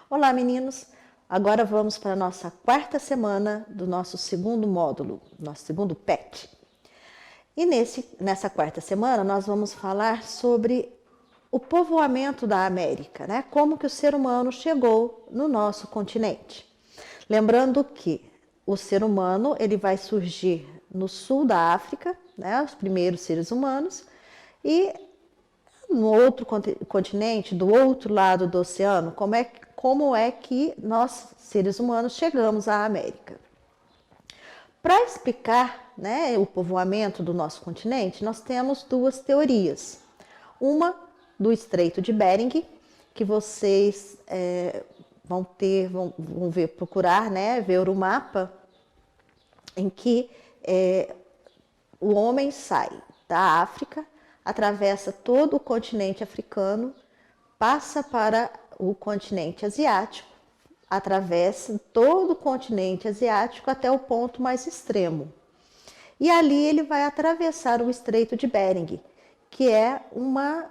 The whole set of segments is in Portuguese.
Olá, meninos! Agora vamos para a nossa quarta semana do nosso segundo módulo, nosso segundo PET. E nessa quarta semana nós vamos falar sobre o povoamento da América, né? Como que o ser humano chegou no nosso continente. Lembrando que o ser humano ele vai surgir no sul da África, né? Os primeiros seres humanos, e no outro continente, do outro lado do oceano, como é que nós, seres humanos, chegamos à América. Para explicar, né, o povoamento do nosso continente, nós temos duas teorias. Uma do Estreito de Bering, que vocês vão procurar, né, ver o mapa, em que o homem sai da África, atravessa todo o continente africano, passa para o continente asiático, atravessa todo o continente asiático até o ponto mais extremo. E ali ele vai atravessar o Estreito de Bering, que é uma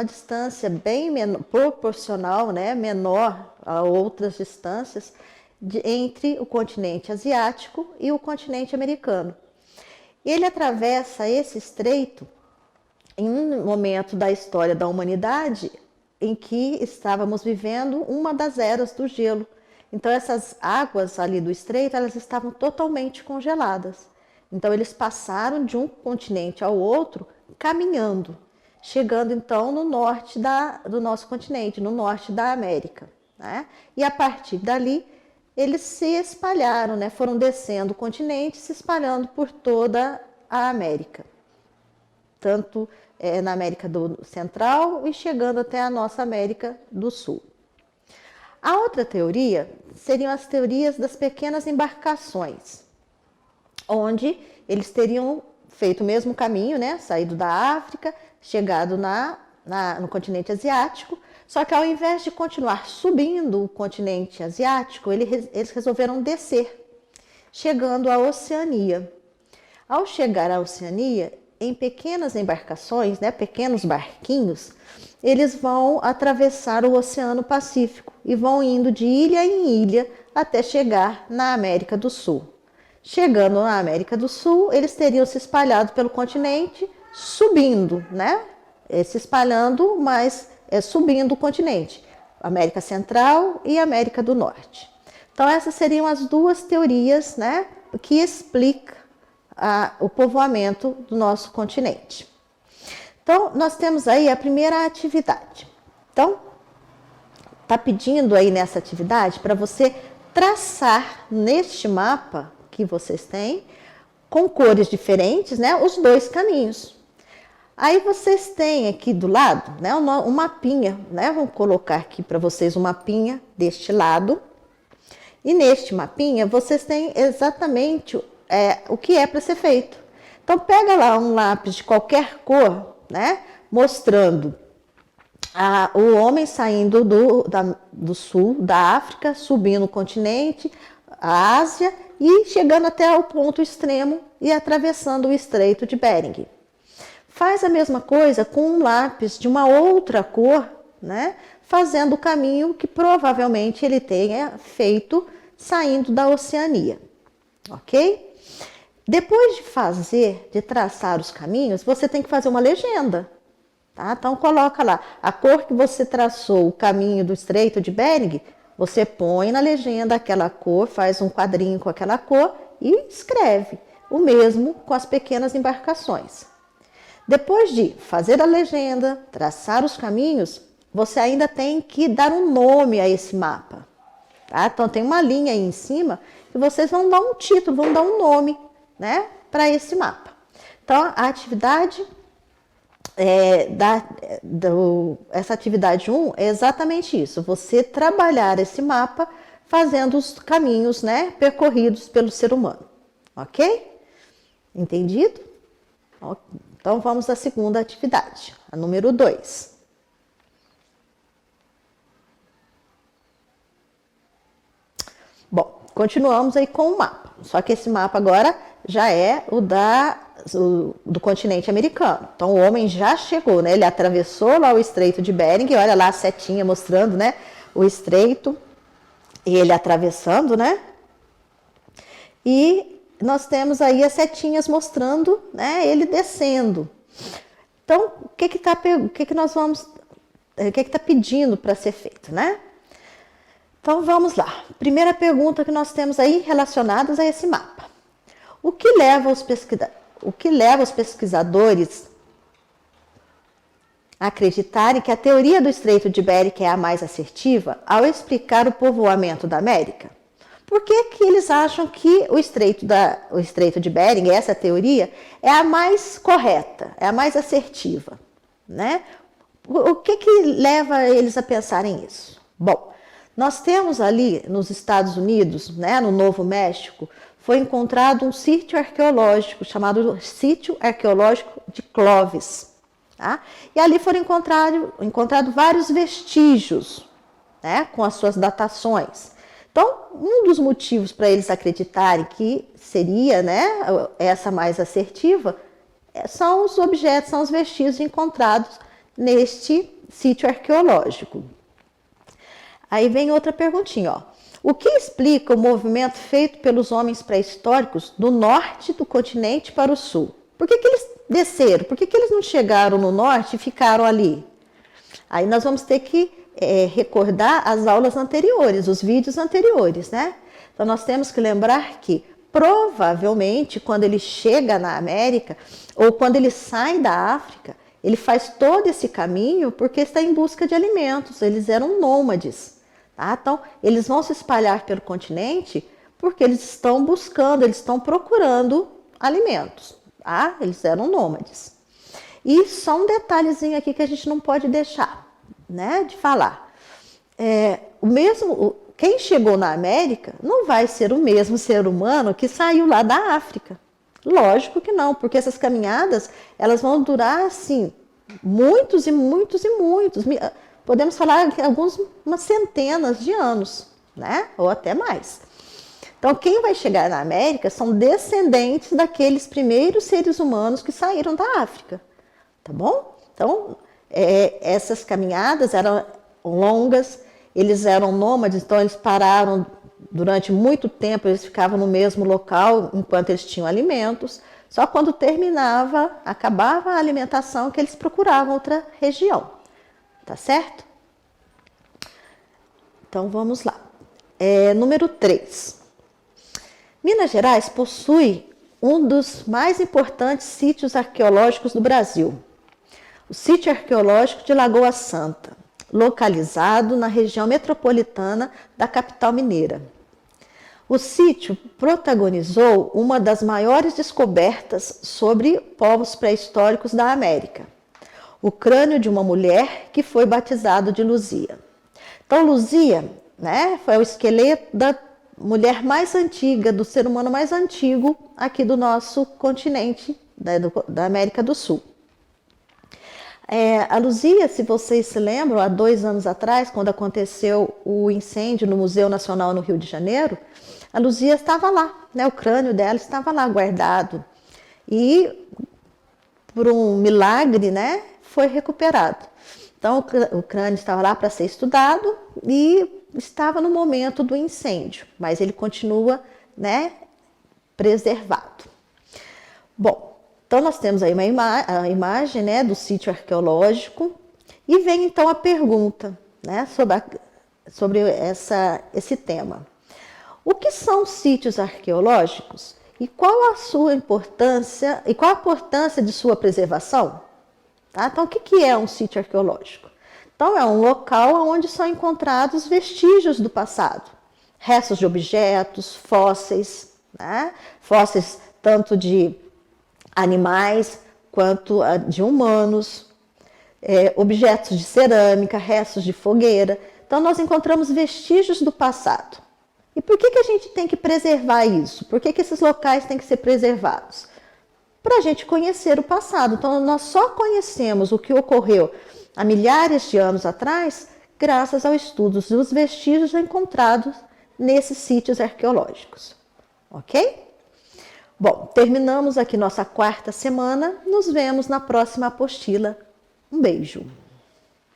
distância bem proporcional, né, menor a outras distâncias entre o continente asiático e o continente americano. Ele atravessa esse estreito em um momento da história da humanidade em que estávamos vivendo uma das eras do gelo. Então essas águas ali do estreito, elas estavam totalmente congeladas. Então eles passaram de um continente ao outro caminhando, chegando então no norte do nosso continente, no norte da América, né? E a partir dali eles se espalharam, né? Foram descendo o continente, se espalhando por toda a América, tanto na América do Central e chegando até a nossa América do Sul. A outra teoria seriam as teorias das pequenas embarcações, onde eles teriam feito o mesmo caminho, né? Saído da África, chegado no continente asiático, só que ao invés de continuar subindo o continente asiático, eles resolveram descer, chegando à Oceania. Ao chegar à Oceania, em pequenas embarcações, né, pequenos barquinhos, eles vão atravessar o Oceano Pacífico e vão indo de ilha em ilha até chegar na América do Sul. Chegando na América do Sul, eles teriam se espalhado pelo continente, subindo, né? Se espalhando, mas subindo o continente, América Central e América do Norte. Então essas seriam as duas teorias, né, que explicam o povoamento do nosso continente. Então, nós temos aí a primeira atividade. Então, está pedindo aí nessa atividade para você traçar neste mapa que vocês têm, com cores diferentes, né, os dois caminhos. Aí vocês têm aqui do lado, né, um mapinha, né, vou colocar aqui para vocês um mapinha deste lado. E neste mapinha vocês têm exatamente o que é para ser feito. Então pega lá um lápis de qualquer cor, né, mostrando o homem saindo do sul da África, subindo o continente, a Ásia e chegando até o ponto extremo e atravessando o Estreito de Bering. Faz a mesma coisa com um lápis de uma outra cor, né, fazendo o caminho que provavelmente ele tenha feito saindo da Oceania, ok? Depois de traçar os caminhos, você tem que fazer uma legenda, tá? Então coloca lá, a cor que você traçou o caminho do Estreito de Bering, você põe na legenda aquela cor, faz um quadrinho com aquela cor e escreve. O mesmo com as pequenas embarcações. Depois de fazer a legenda, traçar os caminhos, você ainda tem que dar um nome a esse mapa, tá? Então tem uma linha aí em cima que vocês vão dar um título, vão dar um nome, né, para esse mapa. Então a atividade essa atividade 1 é exatamente isso, você trabalhar esse mapa fazendo os caminhos, né, percorridos pelo ser humano, ok? Entendido? Então vamos à segunda atividade, a número 2. Bom, continuamos aí com o mapa, só que esse mapa agora já é o do continente americano. Então o homem já chegou, né? Ele atravessou lá o Estreito de Bering, olha lá a setinha mostrando, né? o estreito, e ele atravessando, né? E nós temos aí as setinhas mostrando, né, ele descendo. Então, o que está pedindo para ser feito, né? Então, vamos lá. Primeira pergunta que nós temos aí relacionadas a esse mapa. O que leva os pesquisadores a acreditarem que a teoria do Estreito de Bering é a mais assertiva ao explicar o povoamento da América? Por que que eles acham que o Estreito de Bering, essa teoria, é a mais correta, é a mais assertiva, né? O que leva eles a pensarem isso? Bom, nós temos ali nos Estados Unidos, né, no Novo México, foi encontrado um sítio arqueológico chamado Sítio Arqueológico de Clovis. Tá? E ali foram encontrados vários vestígios, né, com as suas datações. Então, um dos motivos para eles acreditarem que seria, né, essa mais assertiva são os objetos, são os vestígios encontrados neste sítio arqueológico. Aí vem outra perguntinha, ó. O que explica o movimento feito pelos homens pré-históricos do norte do continente para o sul? Por que eles desceram? Por que eles não chegaram no norte e ficaram ali? Aí nós vamos ter que recordar as aulas anteriores, os vídeos anteriores, né? Então nós temos que lembrar que provavelmente quando ele chega na América ou quando ele sai da África, ele faz todo esse caminho porque está em busca de alimentos, eles eram nômades. Tá? Então eles vão se espalhar pelo continente porque eles estão buscando, eles estão procurando alimentos. Tá? Eles eram nômades. E só um detalhezinho aqui que a gente não pode deixar, né, de falar. Quem chegou na América não vai ser o mesmo ser humano que saiu lá da África. Lógico que não, porque essas caminhadas elas vão durar assim muitos e muitos e muitos. Podemos falar que umas centenas de anos, né, ou até mais. Então, quem vai chegar na América são descendentes daqueles primeiros seres humanos que saíram da África, tá bom? Então, essas caminhadas eram longas, eles eram nômades, então eles pararam durante muito tempo, eles ficavam no mesmo local enquanto eles tinham alimentos, só quando acabava a alimentação que eles procuravam outra região, tá certo? Então, vamos lá. Número 3. Minas Gerais possui um dos mais importantes sítios arqueológicos do Brasil, o Sítio Arqueológico de Lagoa Santa, localizado na região metropolitana da capital mineira. O sítio protagonizou uma das maiores descobertas sobre povos pré-históricos da América, o crânio de uma mulher que foi batizado de Luzia. Então, Luzia, né, foi o esqueleto da mulher mais antiga, do ser humano mais antigo aqui do nosso continente, da América do Sul. A Luzia, se vocês se lembram, há 2 anos atrás, quando aconteceu o incêndio no Museu Nacional no Rio de Janeiro, a Luzia estava lá, né? O crânio dela estava lá guardado. E, por um milagre, né, foi recuperado. Então, o crânio estava lá para ser estudado e estava no momento do incêndio, mas ele continua, né, preservado. Bom, então nós temos aí a imagem, né, do sítio arqueológico e vem então a pergunta, né, sobre esse tema. O que são sítios arqueológicos e qual a sua importância e qual a importância de sua preservação? Tá? Então, o que é um sítio arqueológico? Então, é um local onde são encontrados vestígios do passado, restos de objetos, fósseis, né? Fósseis tanto de animais quanto de humanos, objetos de cerâmica, restos de fogueira. Então, nós encontramos vestígios do passado. E por que a gente tem que preservar isso? Por que esses locais têm que ser preservados? Para a gente conhecer o passado. Então, nós só conhecemos o que ocorreu há milhares de anos atrás, graças ao estudo dos vestígios encontrados nesses sítios arqueológicos. Ok? Bom, terminamos aqui nossa 4ª semana. Nos vemos na próxima apostila. Um beijo!